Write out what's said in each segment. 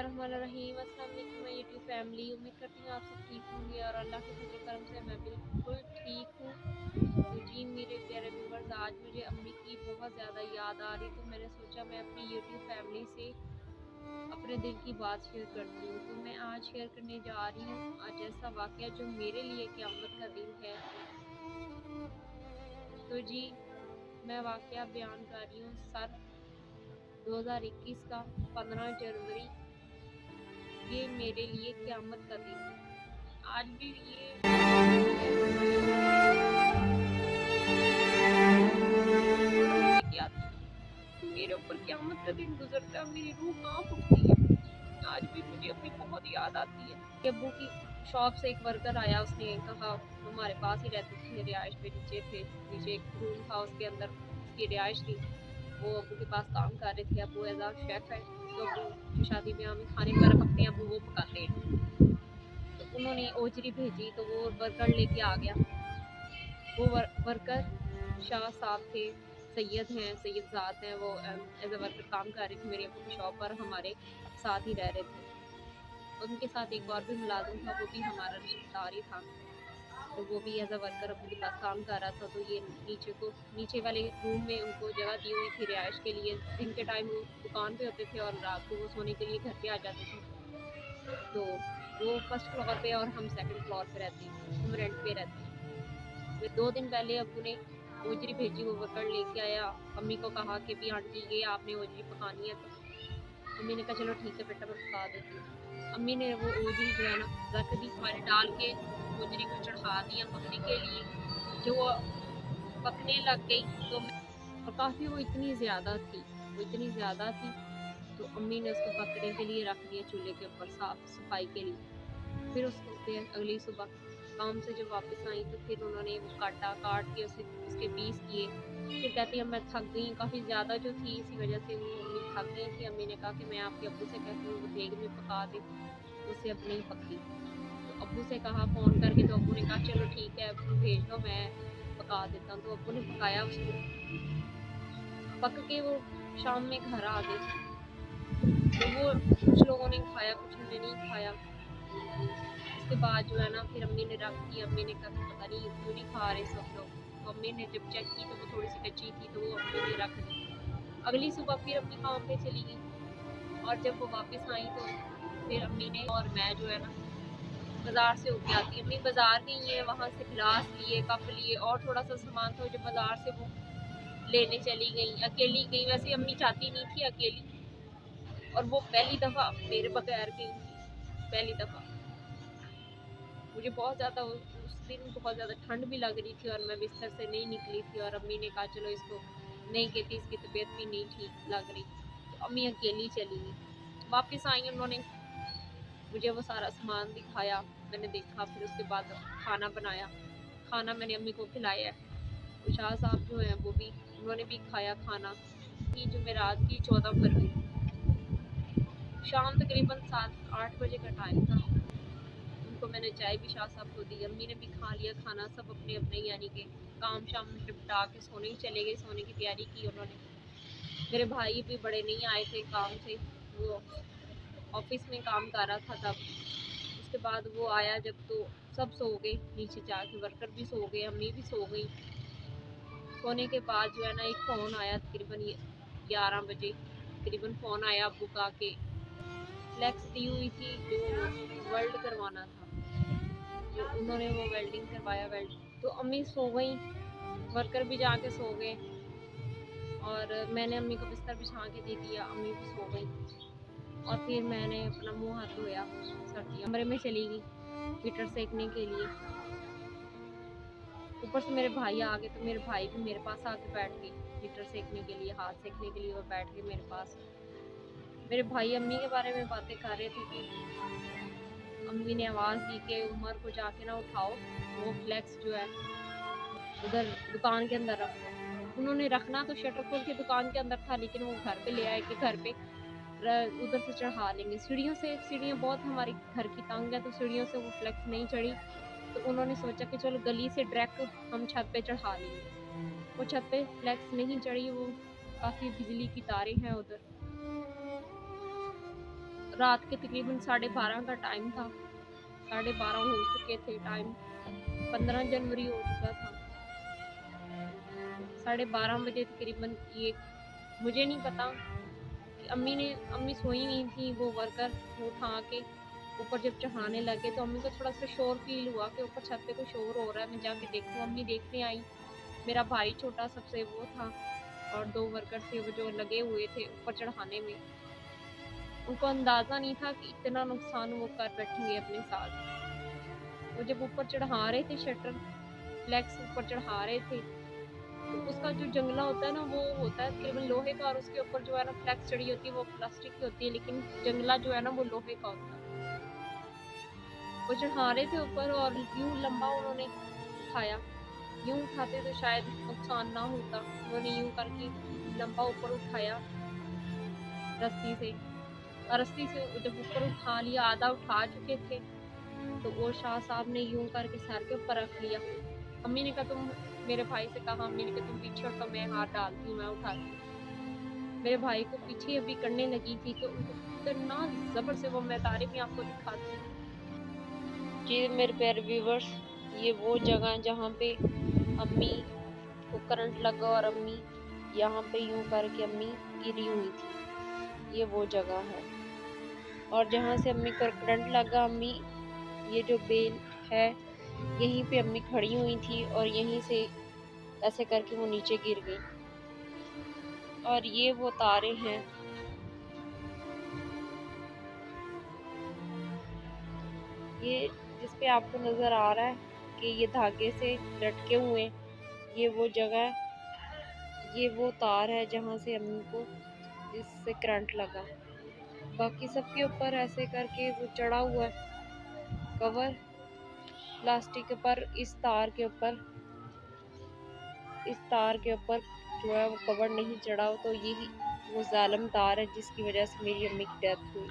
बिस्मिल्लाहिर्रहमानिर्रहीम। अस्सलाम वालेकुम माय यूट्यूब फैमिली। उम्मीद करती हूँ आप सब ठीक होंगे और अल्लाह के फजल करम से मैं बिल्कुल ठीक हूँ। तो जी मेरे प्यारे व्यूवर्स, आज मुझे अम्मी की बहुत ज़्यादा याद आ रही, तो मैंने सोचा मैं अपनी यूट्यूब फैमिली से अपने दिल की बात शेयर करती हूँ। तो मैं आज शेयर करने जा रही हूँ आज ऐसा वाक़या जो मेरे लिए क़यामत का दिन है। तो जी मैं वाक़या बयान कर रही हूँ सन 2021 का 15 जनवरी। ये मेरे लिए क़यामत का दिन है। आज भी ये मेरे ऊपर क़यामत का दिन गुजरता है, मेरी रूह कांप उठती है। आज भी मुझे अपनी बहुत याद आती है कि अब्बू की शॉप से एक वर्कर आया, उसने कहा हमारे पास ही रहते थे, रिहाइश पे नीचे थे, नीचे एक रूम था, उसके अंदर उसकी रिहाइश थी। वो अब्बू के पास काम कर रहे थे। अब्बू एज आ शेफ़ है, तो अब्बू जो शादी ब्याह में खाने वगैरह पकते हैं अब्बू वो पकाते हैं। तो उन्होंने ओजरी भेजी तो वो वर्कर लेके आ गया। वो वर्कर शाह साहब थे, सैयद हैं, सैयद ज़ात हैं। वो एज अ वर्कर काम कर रहे थे मेरे अब्बू की शॉप पर, हमारे साथ ही रह रहे थे। उनके साथ एक और भी मुलाजिम था, वो भी हमारा रिश्तेदार ही था। तो वो भी एज अ वर्कर अब्बू के पास काम कर रहा था। तो ये नीचे वाले रूम में उनको जगह दी हुई थी रिहाइश के लिए। दिन के टाइम वो दुकान पे होते थे और रात को वो सोने के लिए घर पे आ जाते थे। तो वो फर्स्ट फ्लोर पे और हम सेकंड फ्लोर पे रहते हैं, हम रेंट पे रहते हैं। फिर 2 दिन पहले अब्बू ने ओजरी भेजी, वो वर्कर लेके आया। अम्मी को कहा कि भी आंटी ये आपने ओजरी पकानी है। तो अम्मी ने कहा चलो ठीक है बेटा मैं पका देती हूँ। अम्मी ने वो ओजरी जो है ना रख दी, पानी डाल के ओजरी को चढ़ा दिया पकने के लिए। जो वो पकने लग गई तो और काफ़ी वो इतनी ज़्यादा थी, तो अम्मी ने उसको पकने के लिए रख दिया चूल्हे के ऊपर साफ सफाई के लिए। फिर उसको फिर अगली सुबह काम से जब वापस आई तो फिर उन्होंने वो काट के उसके पीस किए। फिर कहती है मैं थक गई काफ़ी ज़्यादा जो थी, इसी वजह से वो अम्मी थक गई थी। अम्मी ने कहा कि मैं आपके अब्बू से कहती हूँ वो देग में पका दे, उससे अब नहीं पकती। तो अब्बू से कहा फ़ोन करके, तो अब्बू ने कहा चलो ठीक है भेज दो मैं पका देता हूँ। तो अब्बू ने पकाया, उसको पक के वो शाम में घर आ गए। तो वो कुछ लोगों ने खाया, कुछ ने नहीं खाया। उसके बाद जो है ना फिर अम्मी ने रख दी। अम्मी ने कहा पता नहीं क्यों नहीं खा रहे सब लोग। तो अम्मी ने जब चेक की तो वो थोड़ी सी कच्ची थी, तो वो अम्मी ने रख दी। अगली सुबह फिर अपने काम पे चली गई और जब वो वापस आई तो फिर अम्मी ने और मैं जो है ना बाज़ार से होके आती। अम्मी बाज़ार गई है, वहाँ से गिलास लिए, कप लिए और थोड़ा सा सामान था जो बाज़ार से वो लेने चली गई। अकेली गई, वैसे अम्मी चाहती नहीं थी अकेली, और वो पहली दफ़ा मेरे बगैर गई थी, पहली दफ़ा। मुझे बहुत ज़्यादा उस दिन बहुत ज़्यादा ठंड भी लग रही थी और मैं बिस्तर से नहीं निकली थी। और अम्मी ने कहा चलो इसको नहीं कहती, इसकी तबीयत भी नहीं ठीक लग रही। तो अम्मी अकेली चली गई। वापस आई, उन्होंने मुझे वो सारा सामान दिखाया, मैंने देखा। फिर उसके बाद खाना बनाया, खाना मैंने अम्मी को खिलाया। शाह साहब जो हैं वो भी, उन्होंने भी खाया खाना। कि जो मेरा रात की 14 फरवरी शाम तकरीबन 7-8 बजे का टाइम था। उनको मैंने चाय भी शाह साहब को दी। अम्मी ने भी खा लिया खाना, सब अपने अपने यानी कि काम शाम निपटा के सोने चले गए, सोने की तैयारी की उन्होंने। मेरे भाई भी बड़े नहीं आए थे काम से, वो ऑफिस में काम कर रहा था तब। उसके बाद वो आया जब तो सब सो गए, नीचे जाके वर्कर भी सो गए, अम्मी भी सो गई। सोने के बाद जो है ना एक फ़ोन आया तकरीबन 11 बजे, तकरीबन फ़ोन आया अब्बू का कि फ्लैक्स दी हुई थी जो वेल्ड करवाना था, जो उन्होंने वो वेल्डिंग करवाया तो अम्मी सो गई, वर्कर भी जाके सो गए और मैंने अम्मी को बिस्तर बिछा के दे दिया, अम्मी भी सो गई। और फिर मैंने अपना मुंह हाथ धोया, सर्दी कमरे में चली गई हीटर सेकने के लिए। ऊपर से मेरे भाई आ गए, तो मेरे भाई भी मेरे पास आके बैठ गए हीटर सेकने के लिए, हाथ सेकने के लिए वो बैठ गए मेरे पास। मेरे भाई अम्मी के बारे में बातें कर रहे थे कि अम्मी ने आवाज़ दी कि उमर को जाके ना उठाओ, वो फ्लैक्स जो है उधर दुकान के अंदर रखो। उन्होंने रखना तो शटर खोल के दुकान के अंदर था, लेकिन वो घर पे ले आए कि घर पे उधर से चढ़ा लेंगे। सीढ़ियाँ बहुत हमारे घर की तंग है, तो सीढ़ियों से वो फ्लैक्स नहीं चढ़ी। तो उन्होंने सोचा कि चलो गली से डायरेक्ट हम छत पे चढ़ा लेंगे। वो छत पे फ्लैक्स नहीं चढ़ी, वो काफ़ी बिजली की तारें हैं उधर। रात के तकरीबन 12:30 का टाइम था, 12:30 हो चुके थे टाइम, 15 जनवरी हो चुका था। 12:30 बजे तकरीबन ये, मुझे नहीं पता कि अम्मी सोई हुई थी, वो वर्कर वो उठा के ऊपर जब चढ़ाने लगे तो अम्मी को थोड़ा सा शोर फील हुआ कि ऊपर छत पे कोई शोर हो रहा है, मैं जाके देखूँ। अम्मी देखने आई, मेरा भाई छोटा सबसे वो था और 2 वर्कर थे वो जो लगे हुए थे ऊपर चढ़ाने में। उनको अंदाज़ा नहीं था कि इतना नुकसान वो कर बैठेंगे अपने साथ। वो जब ऊपर चढ़ा रहे थे शटर फ्लेक्स ऊपर चढ़ा रहे थे, तो उसका जो जंगला होता है ना वो होता है तकरीबन लोहे का, और उसके ऊपर जो है ना फ्लेक्स चढ़ी होती है वो प्लास्टिक की होती है, लेकिन जंगला जो है ना वो लोहे का होता है। वो चढ़ा रहे थे ऊपर और यूं लंबा उन्होंने उठाया, यूं उठाते तो शायद नुकसान ना होता, उन्होंने यूं करके लंबा ऊपर उठाया रस्सी से, और रस्सी से जब ऊपर उठा लिया, आधा उठा चुके थे, तो वो शाह साहब ने यूं करके सर के ऊपर रख लिया। अम्मी ने कहा तुम, मेरे भाई से कहा अम्मी ने कि तुम पीछे हटो, मैं हाथ डालती हूँ, मैं उठाती हूँ। मेरे भाई को पीछे अभी करने लगी थी कि उनको इतना जबर से वो, मैं तारीफ में आपको दिखाती हूँ जी मेरे प्यारे व्यूवर्स, ये वो जगह जहाँ पे अम्मी को करंट लगा और अम्मी यहाँ पे यूं करके अम्मी गिरी हुई थी, ये वो जगह है। और जहाँ से अम्मी को करंट लगा, अम्मी ये जो बेल है यहीं पे अम्मी खड़ी हुई थी और यहीं से ऐसे करके वो नीचे गिर गई। और ये वो तारे हैं, ये जिस पे आपको नज़र आ रहा है कि ये धागे से लटके हुए, ये वो जगह, ये वो तार है जहाँ से अम्मी को जिससे करंट लगा। बाकी सबके ऊपर ऐसे करके वो चढ़ा हुआ है कवर प्लास्टिक पर, इस तार के ऊपर जो है वो कवर नहीं चढ़ा हो, तो यही वो जालिम तार है जिसकी वजह से मेरी अम्मी की डेथ हुई।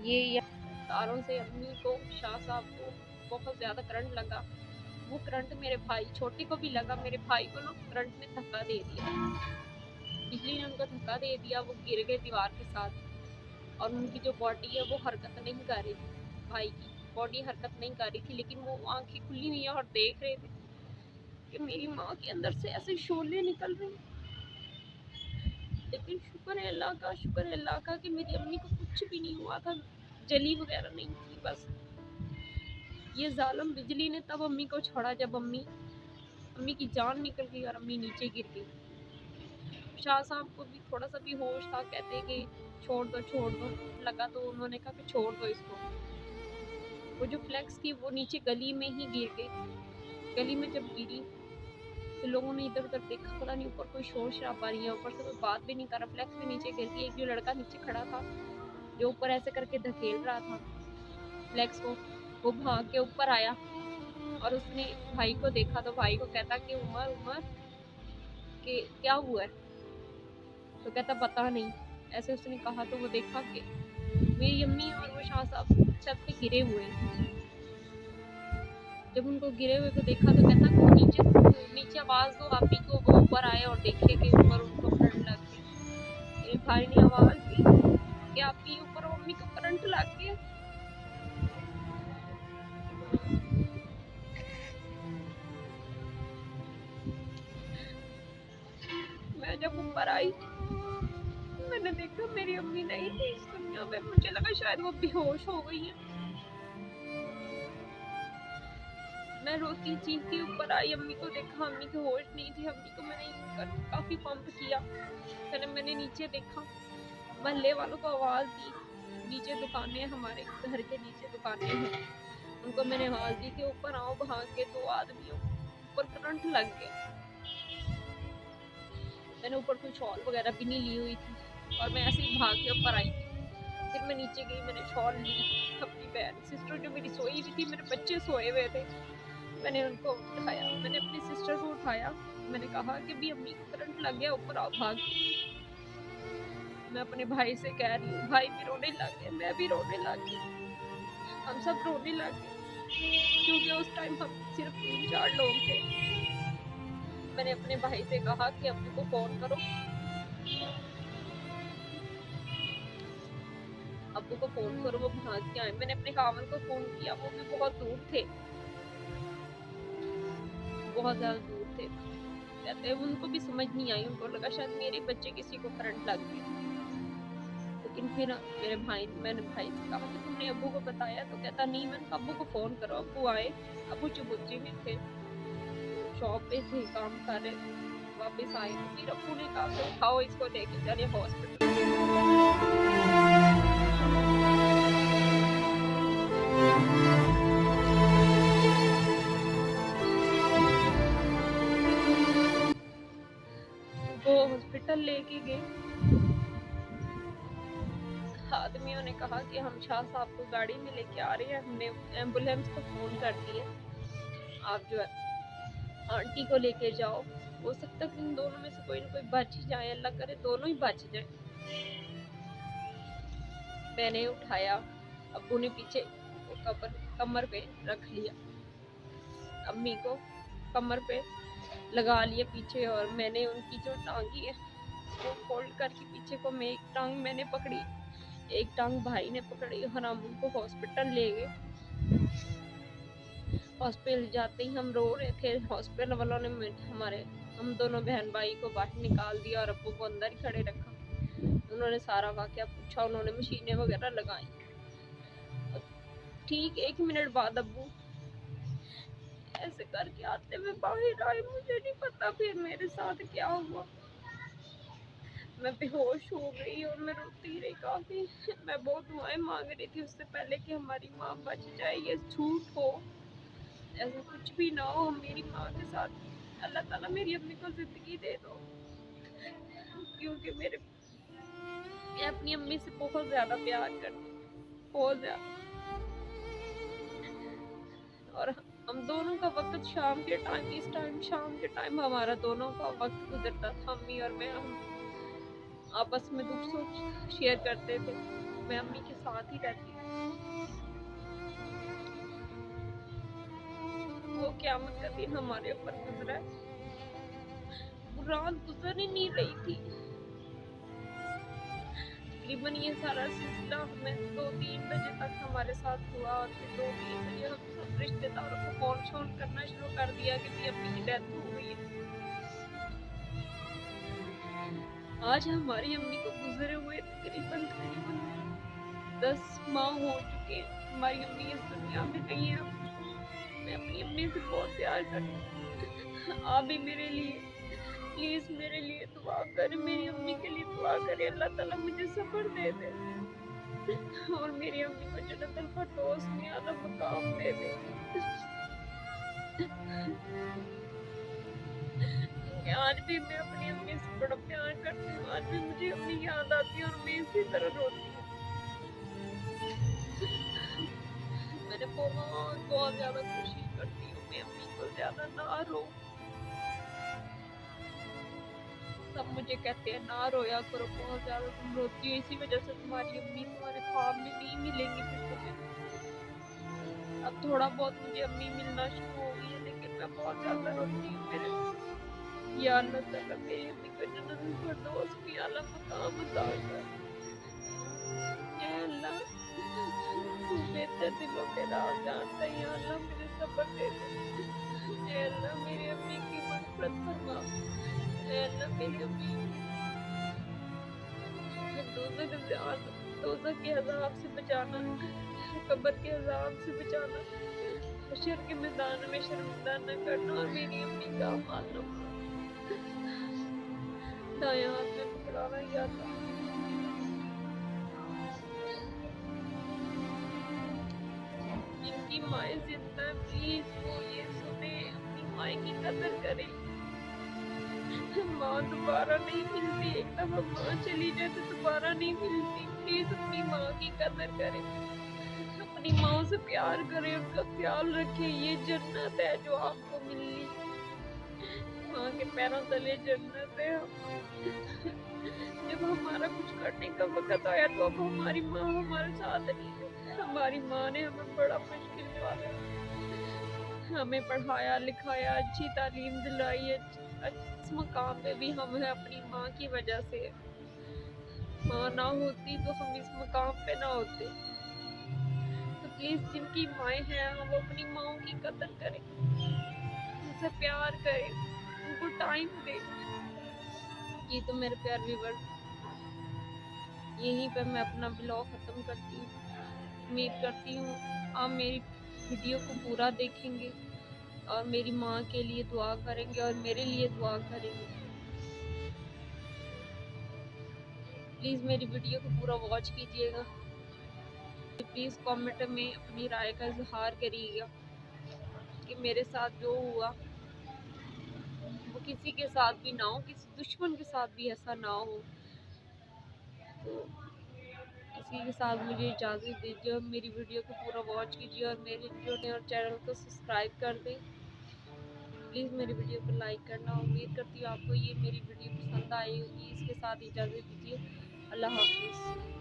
ये तारों से अम्मी को, शाह साहब को बहुत ज़्यादा करंट लगा। वो करंट मेरे भाई छोटे को भी लगा, मेरे भाई को ना करंट ने धक्का दे दिया, बिजली ने उनको धक्का दे दिया, वो गिर गए दीवार के साथ। और उनकी जो बॉडी है वो हरकत नहीं कर रही थी, भाई की बॉडी हरकत नहीं कर रही थी, लेकिन वो आंखें खुली हुई है और देख रहे थे कि मेरी माँ के अंदर से ऐसे शोले निकल रहे हैं। लेकिन शुक्र है अल्लाह का कि मेरी अम्मी को कुछ भी नहीं हुआ था, जली वगैरह नहीं थी। बस ये जालिम बिजली ने तब अम्मी को छोड़ा जब अम्मी की जान निकल गई और अम्मी नीचे गिर गई। शाह साहब को भी थोड़ा सा भी होश था, कहते कि छोड़ दो लगा, तो उन्होंने कहा कि छोड़ दो इसको। वो जो फ्लेक्स थी वो नीचे गली में ही गिर गई। गली में जब गिरी तो लोगों ने इधर उधर देखा, पता नहीं ऊपर कोई शोर शराबा नहीं है, ऊपर से कोई बात भी नहीं कर रहा, फ्लेक्स भी नीचे गिर गई। एक जो लड़का नीचे खड़ा था जो ऊपर ऐसे करके धकेल रहा था फ्लेक्स को, वो भाग के ऊपर आया और उसने भाई को देखा, तो भाई को कहता कि उमर कि क्या हुआ है, तो कहता पता नहीं, ऐसे उसने कहा। तो वो देखा कि मेरी अम्मी और वो शाह साहब छत पे गिरे हुए हैं। जब उनको गिरे हुए को देखा तो कहता कि नीचे आवाज़ दो आप ही को, वो ऊपर आए और देखे कि ऊपर उनको करंट लग गया। मेरे भाई ने आवाज़ दी कि आप ही ऊपर मम्मी को करंट लग गया। मैं जब ऊपर आई मैंने देखा मेरी अम्मी नहीं थी इस दुनिया में, मुझे लगा शायद वो बेहोश हो गई है। मैं रोती चीखती ऊपर आई, अम्मी को देखा, अम्मी को होश नहीं थी। अम्मी को मैंने काफ़ी पंप किया, फिर मैंने नीचे देखा, मोहल्ले वालों को आवाज़ दी, नीचे दुकानें, हमारे घर के नीचे दुकानें हैं, उनको मैंने आवाज़ दी कि ऊपर आओ, भाग के 2 आदमियों ऊपर करंट लग गए। मैंने ऊपर कोई शॉल वगैरह भी नहीं ली हुई थी और मैं ऐसे ही भाग के ऊपर आई थी। फिर मैं नीचे गई, मैंने शॉल ली, अपनी बहन सिस्टर जो मेरी सोई हुई थी, मेरे बच्चे सोए हुए थे, मैंने उनको उठाया, मैंने अपनी सिस्टर को उठाया, मैंने कहा कि भी अम्मी को करंट लग गया, ऊपर आओ भाग। मैं अपने भाई से कह रही हूँ, भाई भी रोने लग गए, मैं भी रोने लग गई, हम सब रोने लग गए, क्योंकि उस टाइम हम सिर्फ 3-4 लोग थे। मैंने अपने भाई से कहा कि अम्मी को फ़ोन करो, अब्बू को फ़ोन करो, वो भाग के आए। मैंने अपने खामन को फ़ोन किया, वो भी बहुत दूर थे, बहुत ज़्यादा दूर थे। कहते हैं उनको भी समझ नहीं आई, उनको लगा शायद मेरे बच्चे किसी को करंट लग गया। लेकिन फिर मैंने भाई से कहा कि तुमने अब्बू को बताया? तो कहता नहीं। मैंने कहा अब्बू को फ़ोन करो। अब्बू आए, अब्बू चुबुच्ची में थे, शॉप पे थे, काम कर रहे थे। वापस आए तो फिर अब्बू ने कहा कि उठाओ इसको लेके चलिए हॉस्पिटल। वो हॉस्पिटल लेके गए। आदमियों ने कहा कि हम शाह साहब को गाड़ी में लेके आ रहे हैं, हमने एम्बुलेंस को फ़ोन कर दिया, आप जो है आंटी को लेके जाओ। हो सकता है कि इन दोनों में से कोई ना कोई बच ही जाए, अल्लाह करे दोनों ही बच जाए। मैंने उठाया, अब्बू ने पीछे कमर पे रख लिया, अम्मी को कमर पे लगा लिया पीछे, और मैंने उनकी जो टांगी है वो फोल्ड करके पीछे को मैं एक टांग मैंने पकड़ी, एक टांग भाई ने पकड़ी, और हम उनको हॉस्पिटल ले गए। हॉस्पिटल जाते ही हम रो रहे थे। हॉस्पिटल वालों ने हम दोनों बहन भाई को बाहर निकाल दिया और अब्बू को अंदर ही खड़े रखा। उन्होंने सारा वाकया पूछा, उन्होंने मशीनें वगैरह लगाई। ठीक 1 मिनट बाद अब्बू ऐसे करके आते हुए बाहर आए। मुझे नहीं पता फिर मेरे साथ क्या हुआ। मैं बेहोश हो गई और मैं रोती रही काफी। मैं बहुत दुआएं मांग रही थी उससे पहले कि हमारी माँ बच जाए, ये झूठ हो, ऐसा कुछ भी ना हो मेरी माँ के साथ। अल्लाह ताला मेरी अम्मी को जिंदगी दे दो, क्योंकि मैं अपनी अम्मी से बहुत ज्यादा प्यार करती हूँ, बहुत ज्यादा। और हम दोनों का वक्त शाम के टाइम, शाम के टाइम हमारा दोनों का वक्त गुजरता था। अम्मी और मैं, हम आपस में दुख सुख शेयर करते थे। मैं अम्मी के साथ ही रहती थी। वो क़यामत का दिन हमारे ऊपर गुजरा है। रात गुजर ही नहीं रही थी। तकरीबन ये सारा सिलसिला हमें 2-3 बजे तक हमारे साथ हुआ, और फिर 2-3 बजे हम सब रिश्तेदारों को फोन शोन करना शुरू कर दिया कि भी अम्मी की डेथ हो गई है। आज हमारी अम्मी को गुजरे हुए तकरीबन 10 माह हो चुके हैं। हमारी अम्मी इस दुनिया में नहीं है। मैं अपनी अम्मी से बहुत प्यार करती हूँ। आप भी मेरे लिए प्लीज मेरे लिए दुआ करें, मेरी अम्मी के लिए दुआ करें। अल्लाह ताला मुझे सब्र दे दे और मेरी अम्मी को जन्नतुल फिरदौस में आला मकाम दे दे। आज भी मैं अपनी अम्मी से बड़ा प्यार करती हूँ। आज भी मुझे अम्मी याद आती है और मैं इसी तरह रोती हूँ। मैंने बहुत ज्यादा कोशिश करती हूँ मैं अम्मी को ज्यादा ना रो। सब मुझे कहते हैं ना रोया करो, बहुत ज्यादा तुम रोती हो, इसी वजह से तुम्हारी अम्मी तुम्हारे ख्वाब में नहीं मिलेंगी फिर तुम्हें। अब थोड़ा बहुत मुझे अम्मी मिलना शुरू हो गई है, लेकिन मैं बहुत ज्यादा रोती हूँ। मेरे या अल्लाह ताला मेरी अम्मी को जन्नतुल फिरदौस में आला मकाम अता कर। या अल्लाह तू बेहतर दिलों के राज जानता है। या अल्लाह मुझे सब्र दे दे। या अल्लाह मेरी अम्मी की मग़फ़िरत फरमा। या अल्लाह मेरी अम्मी दोज़ख के अज़ाब से बचाना, कब्र के अज़ाब से बचाना, हश्र के मैदान में शर्मिंदा न करना, और मेरी अम्मी का मालूम दायां हाथ में पकड़ाना। या अल्लाह जिनकी माएँ जिंदा है प्लीज वो ये सुने, अपनी माँ की कदर करे। माँ दोबारा नहीं मिलती, एक दफा माँ चली जाए तो दोबारा नहीं मिलती। प्लीज अपनी माँ की कदर करे, अपनी माँ से प्यार करे, उनका ख्याल रखे। ये जन्नत है जो आपको मिलनी, माँ के पैरों तले जन्नत है। जब हमारा कुछ करने का वक्त आया तो अब हमारी माँ हमारे साथ नहीं है। हमारी माँ ने हमें बड़ा मुश्किल निकाला, हमें पढ़ाया लिखाया, अच्छी तालीम दिलाई, इस मकाम पे भी हम है अपनी माँ की वजह से। माँ ना होती तो हम इस मुकाम पे ना होते। तो प्लीज जिनकी माएँ हैं वो अपनी माँओं की कदर करें, उनसे प्यार करें, उनको टाइम दें। ये तो मेरे प्यार व्यूअर्स, यहीं पे मैं अपना ब्लॉग खत्म करती हूँ। उम्मीद करती हूँ आप मेरी वीडियो को पूरा देखेंगे और मेरी माँ के लिए दुआ करेंगे और मेरे लिए दुआ करेंगे। प्लीज़ मेरी वीडियो को पूरा वॉच कीजिएगा। प्लीज़ कमेंट में अपनी राय का इजहार करिएगा कि मेरे साथ जो हुआ वो किसी के साथ भी ना हो, किसी दुश्मन के साथ भी ऐसा ना हो। तो इसी के साथ मुझे इजाज़त दीजिए और मेरी वीडियो को पूरा वॉच कीजिए और मेरे जो और चैनल को सब्सक्राइब कर दें। प्लीज़ मेरी वीडियो को लाइक करना। उम्मीद करती हूँ आपको ये मेरी वीडियो पसंद आई होगी। इसके साथ इजाज़त दीजिए। अल्लाह हाफिज़।